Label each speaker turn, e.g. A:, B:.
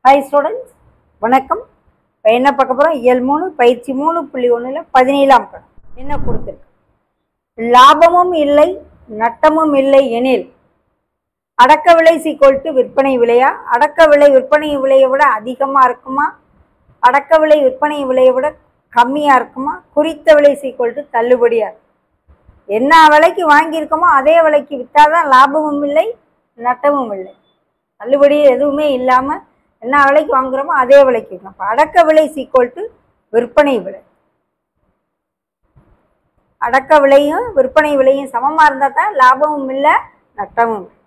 A: Hi students, வணக்கம். இப்போ என்ன பார்க்க போகிறோம்? இயல் 3 பயிற்சி 3.1 17ஆம் கணக்கு என்ன கொடுத்துருக்கு? லாபமும் இல்லை நட்டமும் இல்லை எனில் அடக்க விலை = விற்பனை விலையா? அடக்க விலை விற்பனை விலையை விட அதிகமாக இருக்குமா? அடக்க விலை விற்பனை விலையை விட கம்மியாக இருக்குமா? குறித்த விலை = தள்ளுபடியாக இருக்கும். என்ன விலைக்கு வாங்கியிருக்கோமோ அதே விலைக்கு விற்றாதான் லாபமும் இல்லை நட்டமும் இல்லை. தள்ளுபடி எதுவுமே இல்லாமல் என்ன விலைக்கு வாங்குறோமோ அதே விலைக்கு விற்கணும். அப்போ அடக்க விலை = விற்பனை விலை. அடக்க விலையும் விற்பனை விலையும் சமமாக இருந்தால் தான் லாபமும் இல்லை நட்டமும் இல்லை.